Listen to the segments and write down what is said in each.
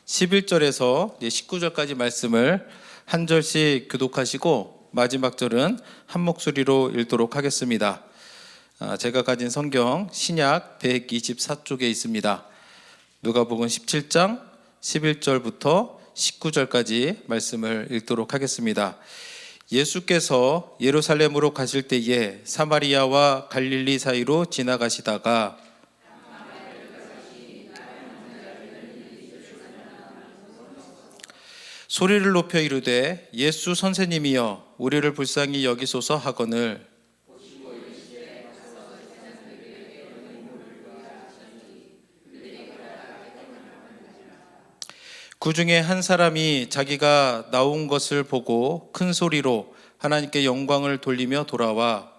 11절에서 19절까지 말씀을 한 절씩 교독하시고 마지막 절은 한 목소리로 읽도록 하겠습니다. 제가 가진 성경 신약 124쪽에 있습니다. 누가복음 17장 11절부터 19절까지 말씀을 읽도록 하겠습니다. 예수께서 예루살렘으로 가실 때에 사마리아와 갈릴리 사이로 지나가시다가 소리를 높여 이르되 예수 선생님이여 우리를 불쌍히 여기소서 하거늘 그 중에 한 사람이 자기가 나온 것을 보고 큰 소리로 하나님께 영광을 돌리며 돌아와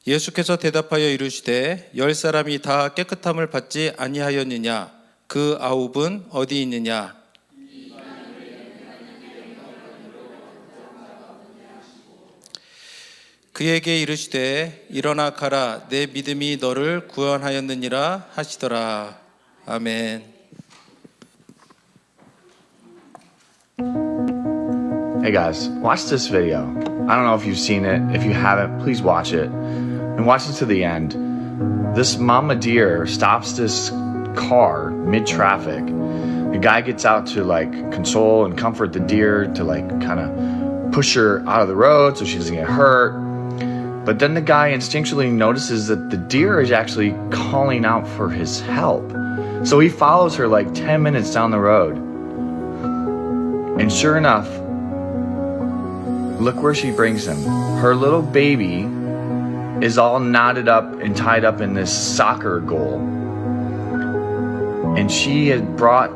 예수께서 대답하여 이르시되 10사람이 다 깨끗함을 받지 아니하였느냐? 그 9은 어디 있느냐? 그에게 이르시되 일어나 가라 내 믿음이 너를 구원하였느니라 하시더라. 아멘. Hey guys, watch this video. I don't know if you've seen it. If you haven't, please watch it. And watch it to the end. This mama deer stops this car mid-traffic. The guy gets out to console and comfort the deer, to kind of push her out of the road so she doesn't get hurt. But then the guy instinctually notices that the deer is actually calling out for his help. So he follows her 10 minutes down the road. And sure enough, look where she brings him. Her little baby is all knotted up and tied up in this soccer goal. And she had brought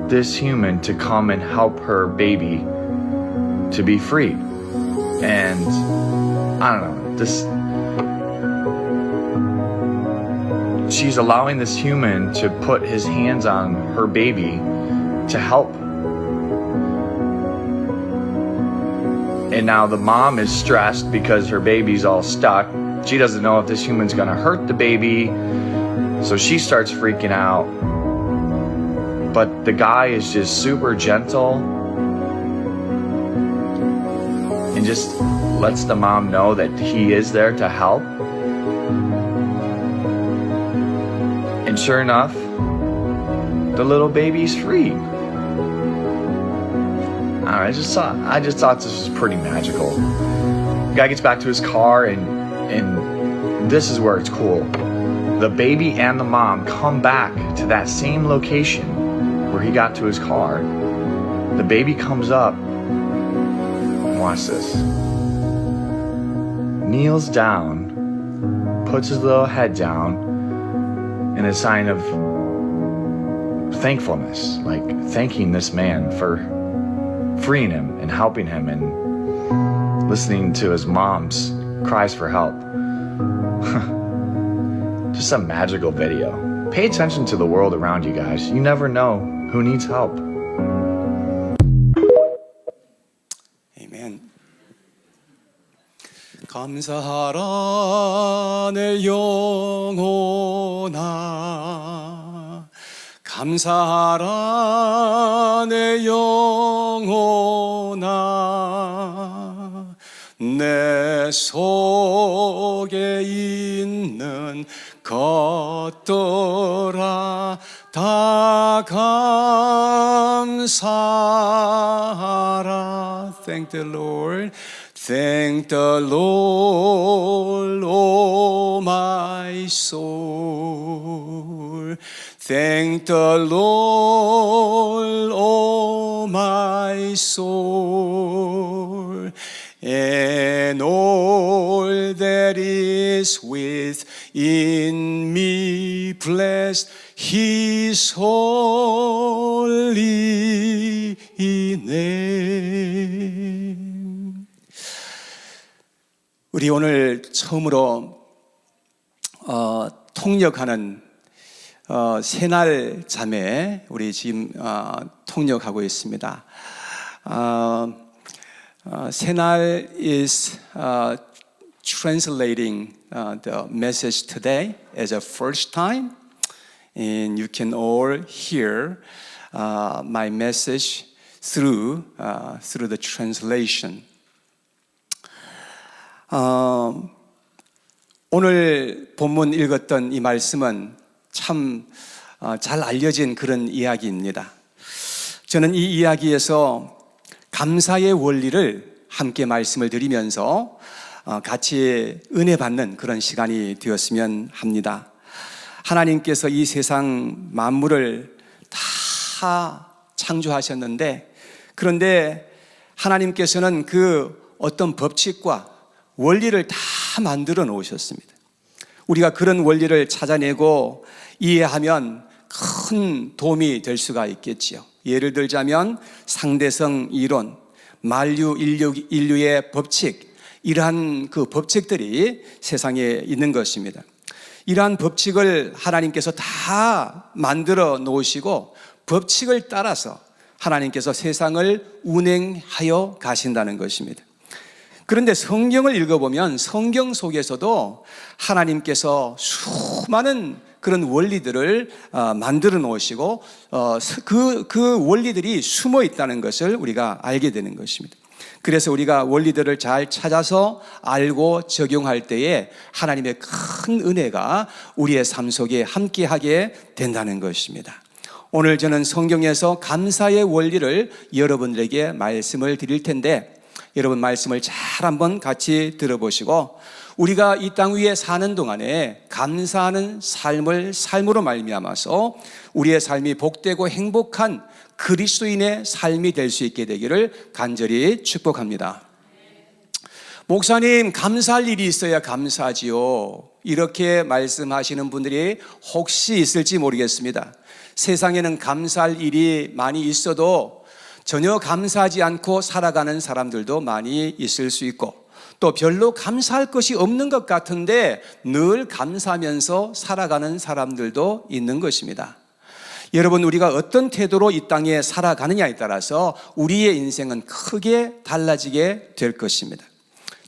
this human to come and help her baby to be free. And I don't know, she's allowing this human to put his hands on her baby to help. And now the mom is stressed because her baby's all stuck. She doesn't know if this human's gonna hurt the baby, so she starts freaking out. But the guy is just super gentle and just lets the mom know that he is there to help. And sure enough, the little baby's free. I just thought this was pretty magical. The guy gets back to his car and this is where it's cool. The baby and the mom come back to that same location where he got to his car. The baby comes up, and watch this. Kneels down, puts his little head down in a sign of thankfulness, thanking this man for freeing him and helping him and listening to his mom's cries for help. Just a magical video. Pay attention to the world around you guys. You never know who needs help. 아멘. 감사하라 내 영혼아, 감사하라 내 영혼아, 내 속에 있는 것들아 다 감사하라. Thank the Lord. Thank the Lord, oh my soul. Thank the Lord, oh my soul. And all that is within me, bless His holy name. 우리 오늘 처음으로 통역하는 새날 자매 우리 지금 통역하고 있습니다. 새날 is translating the message today as a first time, and you can all hear my message through the translation. 오늘 본문 읽었던 이 말씀은 참 잘 알려진 그런 이야기입니다. 저는 이 이야기에서 감사의 원리를 함께 말씀을 드리면서 같이 은혜 받는 그런 시간이 되었으면 합니다. 하나님께서 이 세상 만물을 다 창조하셨는데, 그런데 하나님께서는 그 어떤 법칙과 원리를 다 만들어 놓으셨습니다. 우리가 그런 원리를 찾아내고 이해하면 큰 도움이 될 수가 있겠지요. 예를 들자면 상대성 이론, 만류 인류의 법칙, 이러한 그 법칙들이 세상에 있는 것입니다. 이러한 법칙을 하나님께서 다 만들어 놓으시고 법칙을 따라서 하나님께서 세상을 운행하여 가신다는 것입니다. 그런데 성경을 읽어보면 성경 속에서도 하나님께서 수많은 그런 원리들을 만들어 놓으시고 그 원리들이 숨어 있다는 것을 우리가 알게 되는 것입니다. 그래서 우리가 원리들을 잘 찾아서 알고 적용할 때에 하나님의 큰 은혜가 우리의 삶 속에 함께하게 된다는 것입니다. 오늘 저는 성경에서 감사의 원리를 여러분들에게 말씀을 드릴 텐데, 여러분 말씀을 잘 한번 같이 들어보시고, 우리가 이 땅 위에 사는 동안에 감사하는 삶으로 말미암아서 우리의 삶이 복되고 행복한 그리스도인의 삶이 될 수 있게 되기를 간절히 축복합니다. 목사님, 감사할 일이 있어야 감사하지요, 이렇게 말씀하시는 분들이 혹시 있을지 모르겠습니다. 세상에는 감사할 일이 많이 있어도 전혀 감사하지 않고 살아가는 사람들도 많이 있을 수 있고, 또 별로 감사할 것이 없는 것 같은데 늘 감사하면서 살아가는 사람들도 있는 것입니다. 여러분, 우리가 어떤 태도로 이 땅에 살아가느냐에 따라서 우리의 인생은 크게 달라지게 될 것입니다.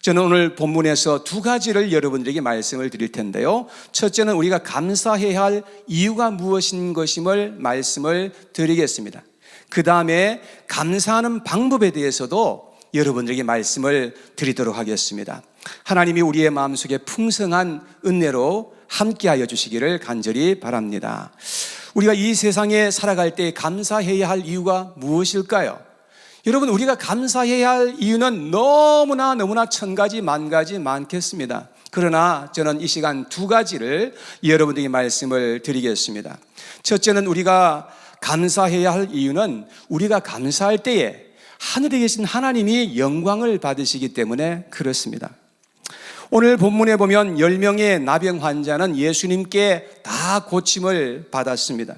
저는 오늘 본문에서 두 가지를 여러분들에게 말씀을 드릴 텐데요. 첫째는 우리가 감사해야 할 이유가 무엇인 것임을 말씀을 드리겠습니다. 그 다음에 감사하는 방법에 대해서도 여러분들에게 말씀을 드리도록 하겠습니다. 하나님이 우리의 마음속에 풍성한 은혜로 함께하여 주시기를 간절히 바랍니다. 우리가 이 세상에 살아갈 때 감사해야 할 이유가 무엇일까요? 여러분, 우리가 감사해야 할 이유는 너무나 천 가지 만 가지 많겠습니다. 그러나 저는 이 시간 두 가지를 여러분들에게 말씀을 드리겠습니다. 첫째는 우리가 감사해야 할 이유는 우리가 감사할 때에 하늘에 계신 하나님이 영광을 받으시기 때문에 그렇습니다. 오늘 본문에 보면 10명의 나병 환자는 예수님께 다 고침을 받았습니다.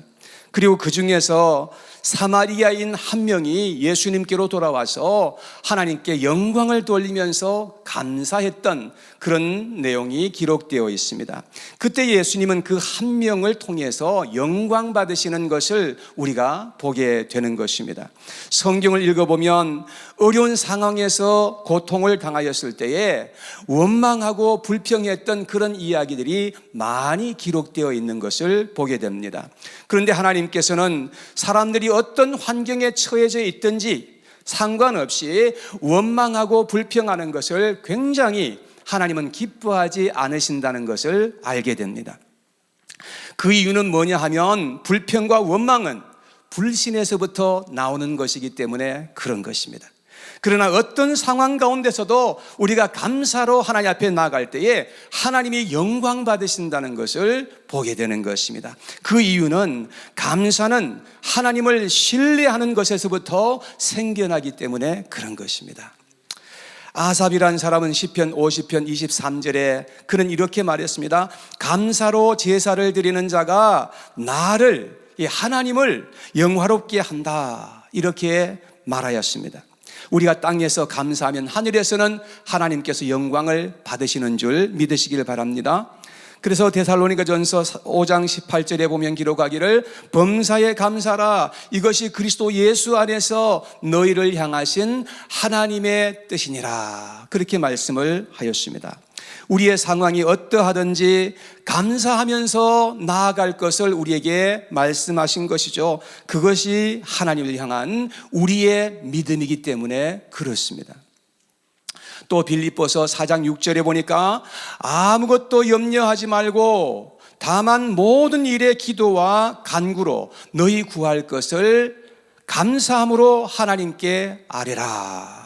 그리고 그 중에서 사마리아인 한 명이 예수님께로 돌아와서 하나님께 영광을 돌리면서 감사했던 그런 내용이 기록되어 있습니다. 그때 예수님은 그 한 명을 통해서 영광 받으시는 것을 우리가 보게 되는 것입니다. 성경을 읽어보면 어려운 상황에서 고통을 당하였을 때에 원망하고 불평했던 그런 이야기들이 많이 기록되어 있는 것을 보게 됩니다. 그런데 하나님께서는 사람들이 어떤 환경에 처해져 있든지 상관없이 원망하고 불평하는 것을 굉장히 하나님은 기뻐하지 않으신다는 것을 알게 됩니다. 그 이유는 뭐냐 하면 불평과 원망은 불신에서부터 나오는 것이기 때문에 그런 것입니다. 그러나 어떤 상황 가운데서도 우리가 감사로 하나님 앞에 나아갈 때에 하나님이 영광 받으신다는 것을 보게 되는 것입니다. 그 이유는 감사는 하나님을 신뢰하는 것에서부터 생겨나기 때문에 그런 것입니다. 아삽이라는 사람은 시편 50편 23절에 그는 이렇게 말했습니다. 감사로 제사를 드리는 자가 나를, 하나님을 영화롭게 한다, 이렇게 말하였습니다. 우리가 땅에서 감사하면 하늘에서는 하나님께서 영광을 받으시는 줄 믿으시길 바랍니다. 그래서 데살로니가전서 5장 18절에 보면 기록하기를 범사에 감사라, 이것이 그리스도 예수 안에서 너희를 향하신 하나님의 뜻이니라, 그렇게 말씀을 하였습니다. 우리의 상황이 어떠하든지 감사하면서 나아갈 것을 우리에게 말씀하신 것이죠. 그것이 하나님을 향한 우리의 믿음이기 때문에 그렇습니다. 또 빌립보서 4장 6절에 보니까 아무것도 염려하지 말고 다만 모든 일에 기도와 간구로 너희 구할 것을 감사함으로 하나님께 아뢰라.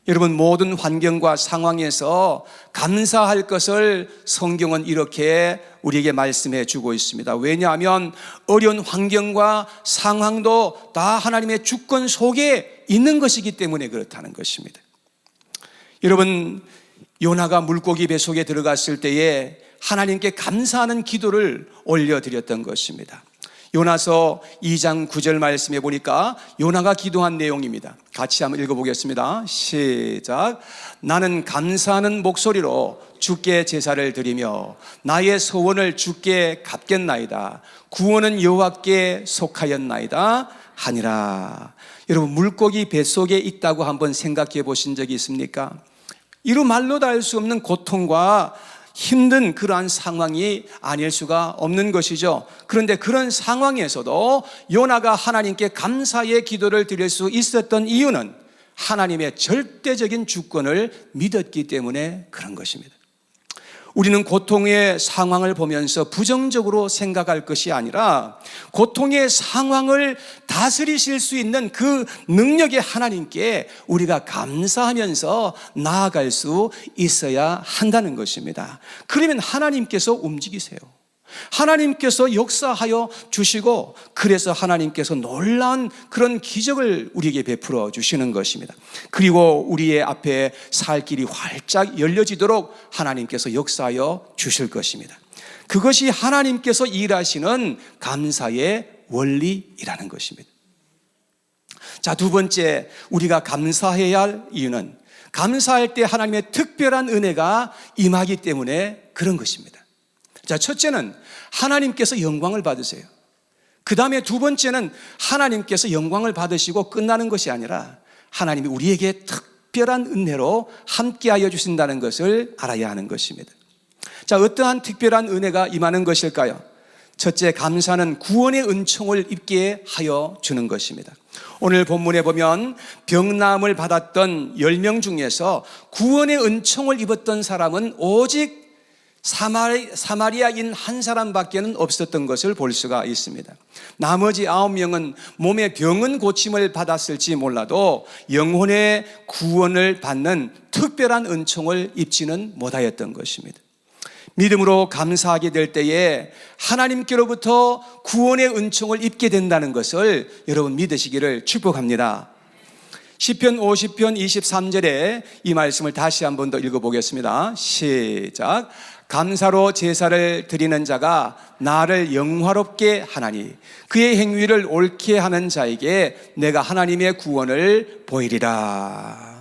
여러분, 모든 환경과 상황에서 감사할 것을 성경은 이렇게 우리에게 말씀해 주고 있습니다. 왜냐하면 어려운 환경과 상황도 다 하나님의 주권 속에 있는 것이기 때문에 그렇다는 것입니다. 여러분, 요나가 물고기 뱃속에 들어갔을 때에 하나님께 감사하는 기도를 올려드렸던 것입니다. 요나서 2장 9절 말씀해 보니까 요나가 기도한 내용입니다. 같이 한번 읽어보겠습니다. 시작. 나는 감사하는 목소리로 주께 제사를 드리며 나의 소원을 주께 갚겠나이다. 구원은 여호와께 속하였나이다 하니라. 여러분, 물고기 뱃속에 있다고 한번 생각해 보신 적이 있습니까? 이루 말로 다 할 수 없는 고통과 힘든 그러한 상황이 아닐 수가 없는 것이죠. 그런데 그런 상황에서도 요나가 하나님께 감사의 기도를 드릴 수 있었던 이유는 하나님의 절대적인 주권을 믿었기 때문에 그런 것입니다. 우리는 고통의 상황을 보면서 부정적으로 생각할 것이 아니라 고통의 상황을 다스리실 수 있는 그 능력의 하나님께 우리가 감사하면서 나아갈 수 있어야 한다는 것입니다. 그러면 하나님께서 움직이세요. 하나님께서 역사하여 주시고, 그래서 하나님께서 놀라운 그런 기적을 우리에게 베풀어 주시는 것입니다. 그리고 우리의 앞에 살 길이 활짝 열려지도록 하나님께서 역사하여 주실 것입니다. 그것이 하나님께서 일하시는 감사의 원리이라는 것입니다. 자, 두 번째, 우리가 감사해야 할 이유는 감사할 때 하나님의 특별한 은혜가 임하기 때문에 그런 것입니다. 자, 첫째는 하나님께서 영광을 받으세요. 그 다음에 두 번째는 하나님께서 영광을 받으시고 끝나는 것이 아니라 하나님이 우리에게 특별한 은혜로 함께하여 주신다는 것을 알아야 하는 것입니다. 자, 어떠한 특별한 은혜가 임하는 것일까요? 첫째, 감사는 구원의 은총을 입게 하여 주는 것입니다. 오늘 본문에 보면 병나음을 받았던 10명 중에서 구원의 은총을 입었던 사람은 오직 사마리아인 한 사람밖에는 없었던 것을 볼 수가 있습니다. 나머지 9명은 몸의 병은 고침을 받았을지 몰라도 영혼의 구원을 받는 특별한 은총을 입지는 못하였던 것입니다. 믿음으로 감사하게 될 때에 하나님께로부터 구원의 은총을 입게 된다는 것을 여러분 믿으시기를 축복합니다. 시편 50편 23절에 이 말씀을 다시 한 번 더 읽어보겠습니다. 시작. 감사로 제사를 드리는 자가 나를 영화롭게 하나니 그의 행위를 옳게 하는 자에게 내가 하나님의 구원을 보이리라.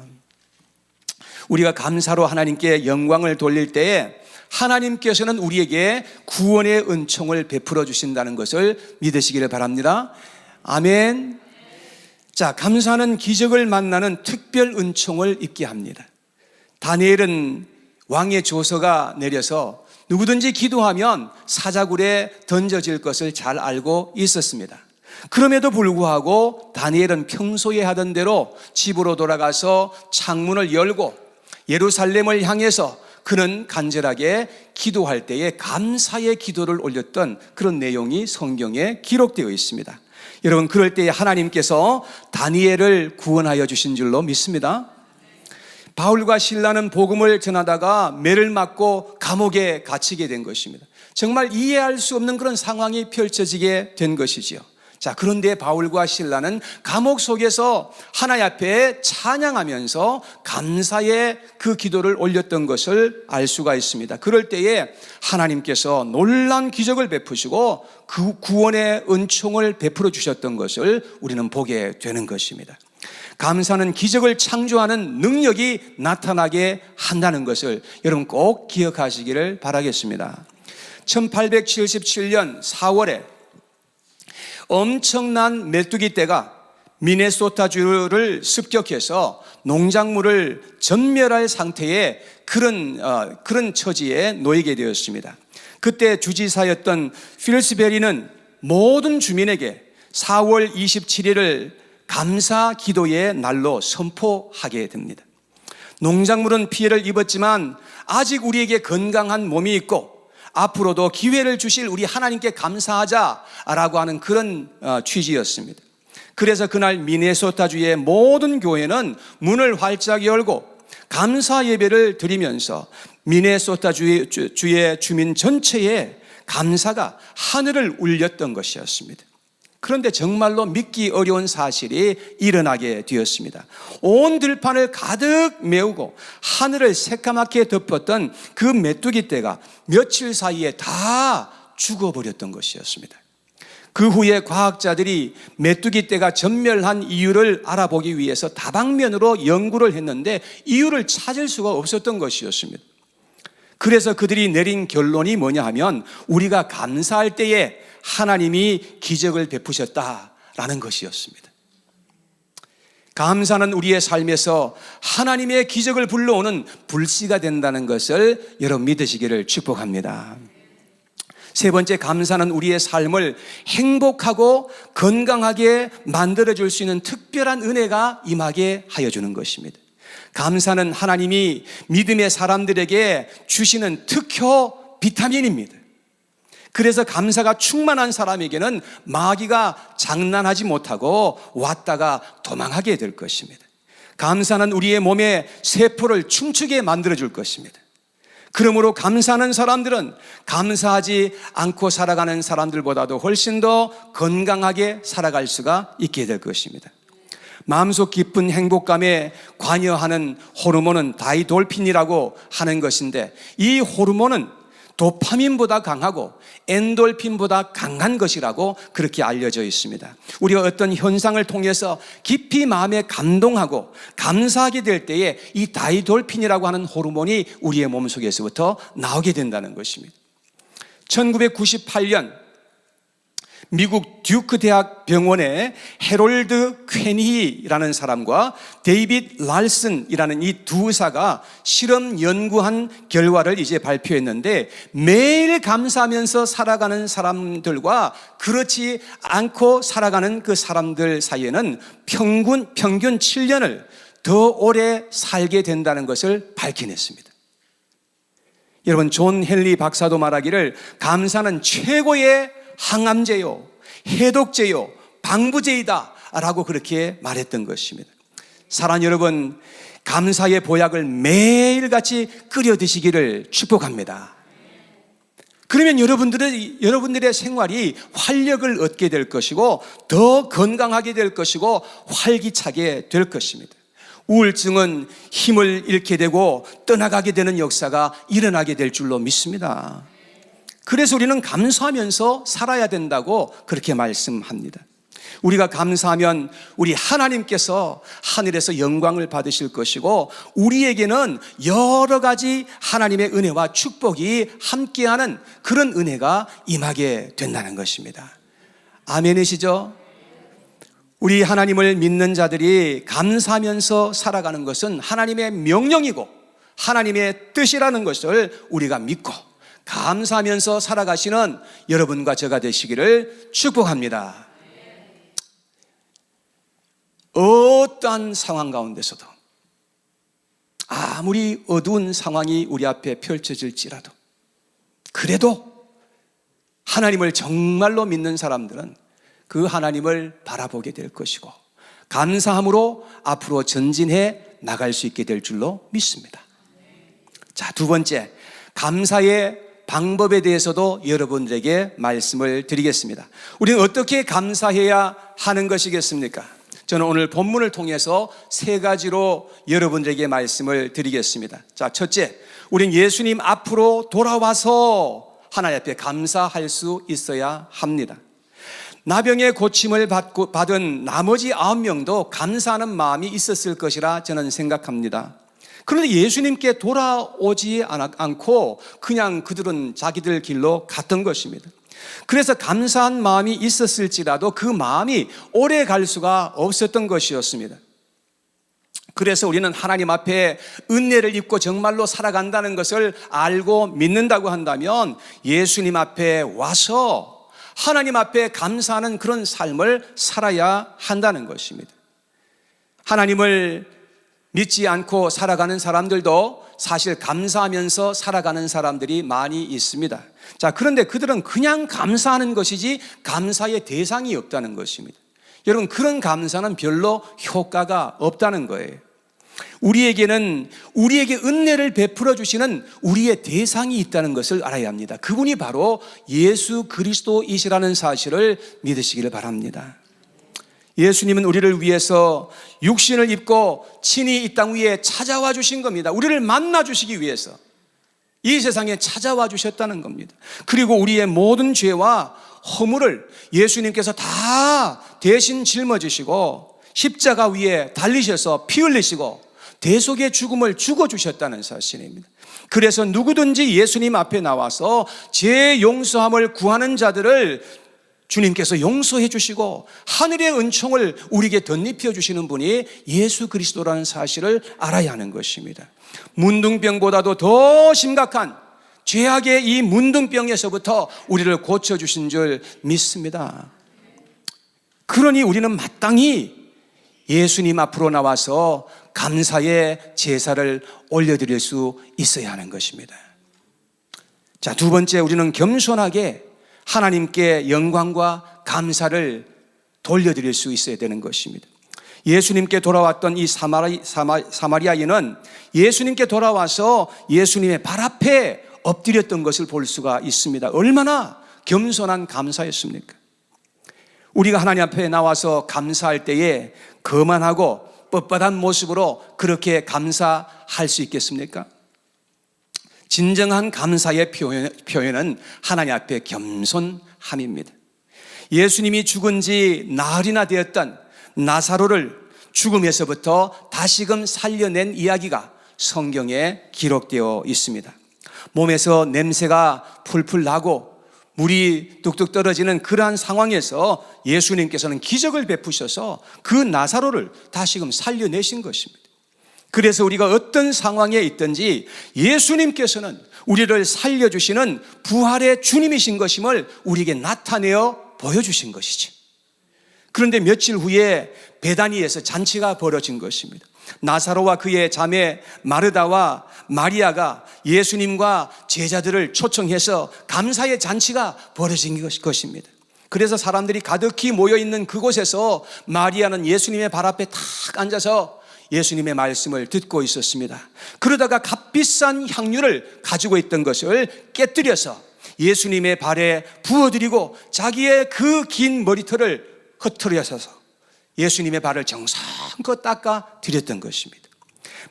우리가 감사로 하나님께 영광을 돌릴 때에 하나님께서는 우리에게 구원의 은총을 베풀어 주신다는 것을 믿으시기를 바랍니다. 아멘. 자, 감사는 기적을 만나는 특별 은총을 입게 합니다. 다니엘은 왕의 조서가 내려서 누구든지 기도하면 사자굴에 던져질 것을 잘 알고 있었습니다. 그럼에도 불구하고 다니엘은 평소에 하던 대로 집으로 돌아가서 창문을 열고 예루살렘을 향해서 그는 간절하게 기도할 때에 감사의 기도를 올렸던 그런 내용이 성경에 기록되어 있습니다. 여러분, 그럴 때에 하나님께서 다니엘을 구원하여 주신 줄로 믿습니다. 바울과 실라는 복음을 전하다가 매를 맞고 감옥에 갇히게 된 것입니다. 정말 이해할 수 없는 그런 상황이 펼쳐지게 된 것이지요. 자, 그런데 바울과 실라는 감옥 속에서 하나님 앞에 찬양하면서 감사의 그 기도를 올렸던 것을 알 수가 있습니다. 그럴 때에 하나님께서 놀라운 기적을 베푸시고 그 구원의 은총을 베풀어 주셨던 것을 우리는 보게 되는 것입니다. 감사는 기적을 창조하는 능력이 나타나게 한다는 것을 여러분 꼭 기억하시기를 바라겠습니다. 1877년 4월에 엄청난 메뚜기 떼가 미네소타주를 습격해서 농작물을 전멸할 상태의 그런 처지에 놓이게 되었습니다. 그때 주지사였던 필스베리는 모든 주민에게 4월 27일을 감사 기도의 날로 선포하게 됩니다. 농작물은 피해를 입었지만 아직 우리에게 건강한 몸이 있고 앞으로도 기회를 주실 우리 하나님께 감사하자라고 하는 그런 취지였습니다. 그래서 그날 미네소타주의 모든 교회는 문을 활짝 열고 감사 예배를 드리면서 미네소타주의 주민 전체의 감사가 하늘을 울렸던 것이었습니다. 그런데 정말로 믿기 어려운 사실이 일어나게 되었습니다. 온 들판을 가득 메우고 하늘을 새까맣게 덮었던 그 메뚜기 떼가 며칠 사이에 다 죽어버렸던 것이었습니다. 그 후에 과학자들이 메뚜기 떼가 전멸한 이유를 알아보기 위해서 다방면으로 연구를 했는데 이유를 찾을 수가 없었던 것이었습니다. 그래서 그들이 내린 결론이 뭐냐 하면 우리가 감사할 때에 하나님이 기적을 베푸셨다라는 것이었습니다. 감사는 우리의 삶에서 하나님의 기적을 불러오는 불씨가 된다는 것을 여러분 믿으시기를 축복합니다. 세 번째, 감사는 우리의 삶을 행복하고 건강하게 만들어줄 수 있는 특별한 은혜가 임하게 하여 주는 것입니다. 감사는 하나님이 믿음의 사람들에게 주시는 특효 비타민입니다. 그래서 감사가 충만한 사람에게는 마귀가 장난하지 못하고 왔다가 도망하게 될 것입니다. 감사는 우리의 몸의 세포를 춤추게 만들어줄 것입니다. 그러므로 감사하는 사람들은 감사하지 않고 살아가는 사람들보다도 훨씬 더 건강하게 살아갈 수가 있게 될 것입니다. 마음속 깊은 행복감에 관여하는 호르몬은 다이돌핀이라고 하는 것인데 이 호르몬은 도파민보다 강하고 엔돌핀보다 강한 것이라고 그렇게 알려져 있습니다. 우리가 어떤 현상을 통해서 깊이 마음에 감동하고 감사하게 될 때에 이 다이돌핀이라고 하는 호르몬이 우리의 몸속에서부터 나오게 된다는 것입니다. 1998년 미국 듀크 대학 병원의 해롤드 퀘니라는 사람과 데이빗 랄슨이라는 이 두 의사가 실험 연구한 결과를 이제 발표했는데 매일 감사하면서 살아가는 사람들과 그렇지 않고 살아가는 그 사람들 사이에는 평균 7년을 더 오래 살게 된다는 것을 밝혀냈습니다. 여러분, 존 헨리 박사도 말하기를 감사는 최고의 항암제요, 해독제요, 방부제이다 라고 그렇게 말했던 것입니다. 사랑하는 여러분, 감사의 보약을 매일같이 끓여 드시기를 축복합니다. 그러면 여러분들의 생활이 활력을 얻게 될 것이고 더 건강하게 될 것이고 활기차게 될 것입니다. 우울증은 힘을 잃게 되고 떠나가게 되는 역사가 일어나게 될 줄로 믿습니다. 그래서 우리는 감사하면서 살아야 된다고 그렇게 말씀합니다. 우리가 감사하면 우리 하나님께서 하늘에서 영광을 받으실 것이고 우리에게는 여러 가지 하나님의 은혜와 축복이 함께하는 그런 은혜가 임하게 된다는 것입니다. 아멘이시죠? 우리 하나님을 믿는 자들이 감사하면서 살아가는 것은 하나님의 명령이고 하나님의 뜻이라는 것을 우리가 믿고 감사하면서 살아가시는 여러분과 저가 되시기를 축복합니다. 어떠한 상황 가운데서도 아무리 어두운 상황이 우리 앞에 펼쳐질지라도 그래도 하나님을 정말로 믿는 사람들은 그 하나님을 바라보게 될 것이고 감사함으로 앞으로 전진해 나갈 수 있게 될 줄로 믿습니다. 자, 두 번째, 감사의 방법에 대해서도 여러분들에게 말씀을 드리겠습니다. 우리는 어떻게 감사해야 하는 것이겠습니까? 저는 오늘 본문을 통해서 세 가지로 여러분들에게 말씀을 드리겠습니다. 자, 첫째, 우리는 예수님 앞으로 돌아와서 하나님 앞에 감사할 수 있어야 합니다. 나병의 고침을 받은 나머지 9명도 감사하는 마음이 있었을 것이라 저는 생각합니다. 그런데 예수님께 돌아오지 않고 그냥 그들은 자기들 길로 갔던 것입니다. 그래서 감사한 마음이 있었을지라도 그 마음이 오래 갈 수가 없었던 것이었습니다. 그래서 우리는 하나님 앞에 은혜를 입고 정말로 살아간다는 것을 알고 믿는다고 한다면 예수님 앞에 와서 하나님 앞에 감사하는 그런 삶을 살아야 한다는 것입니다. 하나님을 믿지 않고 살아가는 사람들도 사실 감사하면서 살아가는 사람들이 많이 있습니다. 자, 그런데 그들은 그냥 감사하는 것이지 감사의 대상이 없다는 것입니다. 여러분, 그런 감사는 별로 효과가 없다는 거예요. 우리에게는 우리에게 은혜를 베풀어 주시는 우리의 대상이 있다는 것을 알아야 합니다. 그분이 바로 예수 그리스도이시라는 사실을 믿으시기를 바랍니다. 예수님은 우리를 위해서 육신을 입고 친히 이 땅 위에 찾아와 주신 겁니다. 우리를 만나 주시기 위해서 이 세상에 찾아와 주셨다는 겁니다. 그리고 우리의 모든 죄와 허물을 예수님께서 다 대신 짊어지시고 십자가 위에 달리셔서 피 흘리시고 대속의 죽음을 죽어주셨다는 사실입니다. 그래서 누구든지 예수님 앞에 나와서 죄 용서함을 구하는 자들을 주님께서 용서해 주시고 하늘의 은총을 우리에게 덧입혀 주시는 분이 예수 그리스도라는 사실을 알아야 하는 것입니다. 문둥병보다도 더 심각한 죄악의 이 문둥병에서부터 우리를 고쳐주신 줄 믿습니다. 그러니 우리는 마땅히 예수님 앞으로 나와서 감사의 제사를 올려드릴 수 있어야 하는 것입니다. 자, 두 번째, 우리는 겸손하게 하나님께 영광과 감사를 돌려드릴 수 있어야 되는 것입니다. 예수님께 돌아왔던 이 사마리아인은 예수님께 돌아와서 예수님의 발 앞에 엎드렸던 것을 볼 수가 있습니다. 얼마나 겸손한 감사였습니까? 우리가 하나님 앞에 나와서 감사할 때에 거만하고 뻣뻣한 모습으로 그렇게 감사할 수 있겠습니까? 진정한 감사의 표현은 하나님 앞에 겸손함입니다. 예수님이 죽은 지 나흘이나 되었던 나사로를 죽음에서부터 다시금 살려낸 이야기가 성경에 기록되어 있습니다. 몸에서 냄새가 풀풀 나고 물이 뚝뚝 떨어지는 그러한 상황에서 예수님께서는 기적을 베푸셔서 그 나사로를 다시금 살려내신 것입니다. 그래서 우리가 어떤 상황에 있든지 예수님께서는 우리를 살려주시는 부활의 주님이신 것임을 우리에게 나타내어 보여주신 것이죠. 그런데 며칠 후에 베다니에서 잔치가 벌어진 것입니다. 나사로와 그의 자매 마르다와 마리아가 예수님과 제자들을 초청해서 감사의 잔치가 벌어진 것입니다. 그래서 사람들이 가득히 모여있는 그곳에서 마리아는 예수님의 발 앞에 탁 앉아서 예수님의 말씀을 듣고 있었습니다. 그러다가 값비싼 향유를 가지고 있던 것을 깨뜨려서 예수님의 발에 부어드리고 자기의 그 긴 머리털을 흩어려서 예수님의 발을 정성껏 닦아 드렸던 것입니다.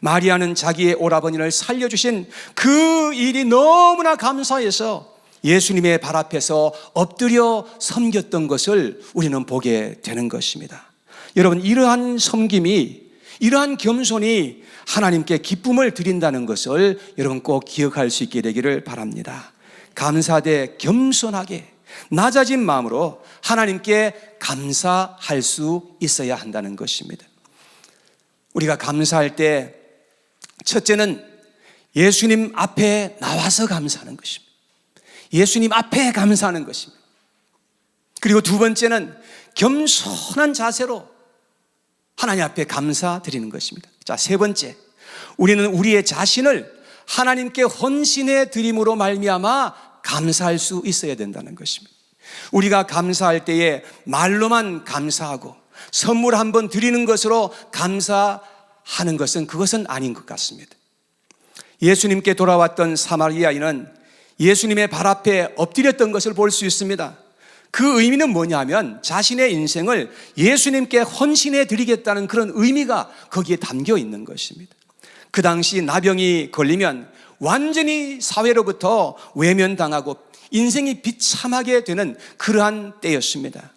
마리아는 자기의 오라버니를 살려주신 그 일이 너무나 감사해서 예수님의 발 앞에서 엎드려 섬겼던 것을 우리는 보게 되는 것입니다. 여러분, 이러한 섬김이, 이러한 겸손이 하나님께 기쁨을 드린다는 것을 여러분 꼭 기억할 수 있게 되기를 바랍니다. 감사되 겸손하게 낮아진 마음으로 하나님께 감사할 수 있어야 한다는 것입니다. 우리가 감사할 때 첫째는 예수님 앞에 나와서 감사하는 것입니다. 예수님 앞에 감사하는 것입니다. 그리고 두 번째는 겸손한 자세로 하나님 앞에 감사드리는 것입니다. 자, 세 번째, 우리는 우리의 자신을 하나님께 헌신해 드림으로 말미암아 감사할 수 있어야 된다는 것입니다. 우리가 감사할 때에 말로만 감사하고 선물 한번 드리는 것으로 감사하는 것은 그것은 아닌 것 같습니다. 예수님께 돌아왔던 사마리아인은 예수님의 발 앞에 엎드렸던 것을 볼 수 있습니다. 그 의미는 뭐냐면 자신의 인생을 예수님께 헌신해 드리겠다는 그런 의미가 거기에 담겨 있는 것입니다. 그 당시 나병이 걸리면 완전히 사회로부터 외면당하고 인생이 비참하게 되는 그러한 때였습니다.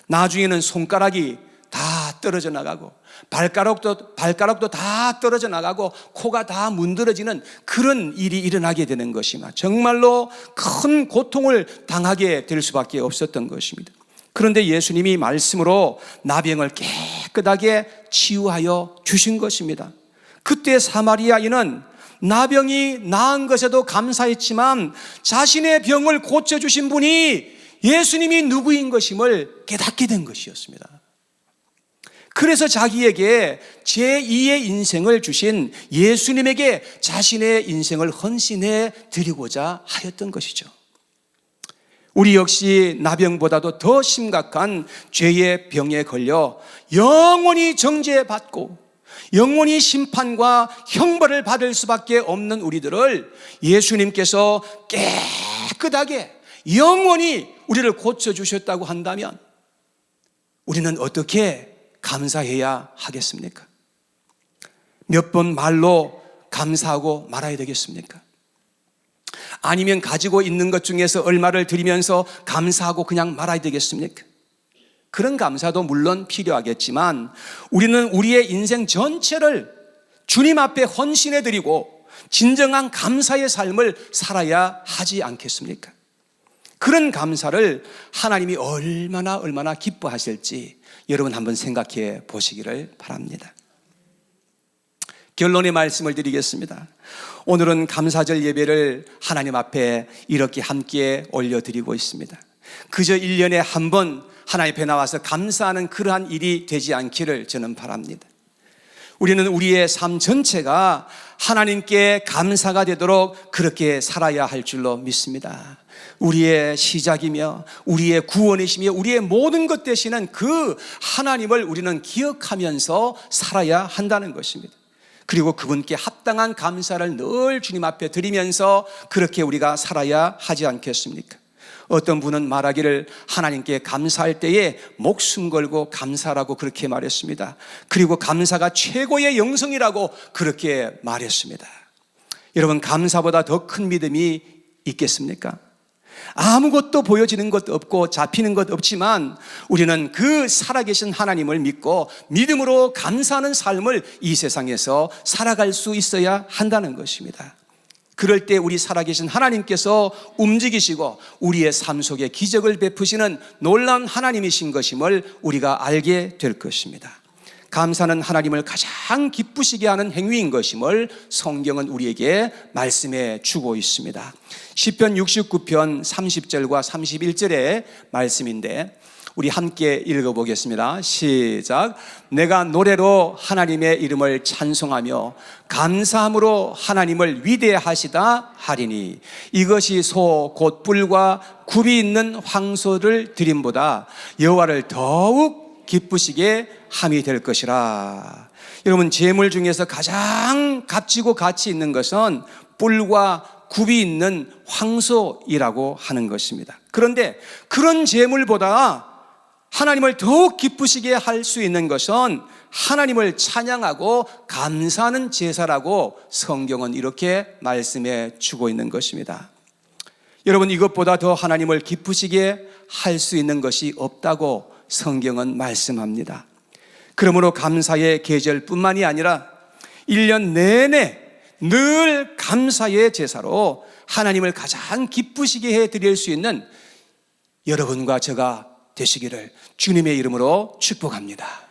나중에는 손가락이 다 떨어져 나가고 발가락도 다 떨어져 나가고 코가 다 문드러지는 그런 일이 일어나게 되는 것이며 정말로 큰 고통을 당하게 될 수밖에 없었던 것입니다. 그런데 예수님이 말씀으로 나병을 깨끗하게 치유하여 주신 것입니다. 그때 사마리아인은 나병이 나은 것에도 감사했지만 자신의 병을 고쳐주신 분이 예수님이 누구인 것임을 깨닫게 된 것이었습니다. 그래서 자기에게 제2의 인생을 주신 예수님에게 자신의 인생을 헌신해 드리고자 하였던 것이죠. 우리 역시 나병보다도 더 심각한 죄의 병에 걸려 영원히 정죄받고 영원히 심판과 형벌을 받을 수밖에 없는 우리들을 예수님께서 깨끗하게 영원히 우리를 고쳐주셨다고 한다면 우리는 어떻게 감사해야 하겠습니까? 몇 번 말로 감사하고 말아야 되겠습니까? 아니면 가지고 있는 것 중에서 얼마를 드리면서 감사하고 그냥 말아야 되겠습니까? 그런 감사도 물론 필요하겠지만 우리는 우리의 인생 전체를 주님 앞에 헌신해 드리고 진정한 감사의 삶을 살아야 하지 않겠습니까? 그런 감사를 하나님이 얼마나 기뻐하실지 여러분 한번 생각해 보시기를 바랍니다. 결론의 말씀을 드리겠습니다. 오늘은 감사절 예배를 하나님 앞에 이렇게 함께 올려드리고 있습니다. 그저 1년에 한 번 하나님 앞에 나와서 감사하는 그러한 일이 되지 않기를 저는 바랍니다. 우리는 우리의 삶 전체가 하나님께 감사가 되도록 그렇게 살아야 할 줄로 믿습니다. 우리의 시작이며 우리의 구원이시며 우리의 모든 것 되시는 그 하나님을 우리는 기억하면서 살아야 한다는 것입니다. 그리고 그분께 합당한 감사를 늘 주님 앞에 드리면서 그렇게 우리가 살아야 하지 않겠습니까? 어떤 분은 말하기를 하나님께 감사할 때에 목숨 걸고 감사라고 그렇게 말했습니다. 그리고 감사가 최고의 영성이라고 그렇게 말했습니다. 여러분, 감사보다 더 큰 믿음이 있겠습니까? 아무것도 보여지는 것 없고 잡히는 것 없지만 우리는 그 살아계신 하나님을 믿고 믿음으로 감사하는 삶을 이 세상에서 살아갈 수 있어야 한다는 것입니다. 그럴 때 우리 살아계신 하나님께서 움직이시고 우리의 삶 속에 기적을 베푸시는 놀라운 하나님이신 것임을 우리가 알게 될 것입니다. 감사는 하나님을 가장 기쁘시게 하는 행위인 것임을 성경은 우리에게 말씀해 주고 있습니다. 시편 69편 30절과 31절의 말씀인데 우리 함께 읽어보겠습니다. 시작. 내가 노래로 하나님의 이름을 찬송하며 감사함으로 하나님을 위대하시다 하리니 이것이 소 곧 뿔과 굽이 있는 황소를 드림보다 여호와를 더욱 기쁘시게 함이 될 것이라. 여러분, 제물 중에서 가장 값지고 가치 있는 것은 뿔과 굽이 있는 황소이라고 하는 것입니다. 그런데 그런 제물보다 하나님을 더욱 기쁘시게 할 수 있는 것은 하나님을 찬양하고 감사하는 제사라고 성경은 이렇게 말씀해 주고 있는 것입니다. 여러분, 이것보다 더 하나님을 기쁘시게 할 수 있는 것이 없다고 성경은 말씀합니다. 그러므로 감사의 계절뿐만이 아니라 1년 내내 늘 감사의 제사로 하나님을 가장 기쁘시게 해드릴 수 있는 여러분과 제가 되시기를 주님의 이름으로 축복합니다.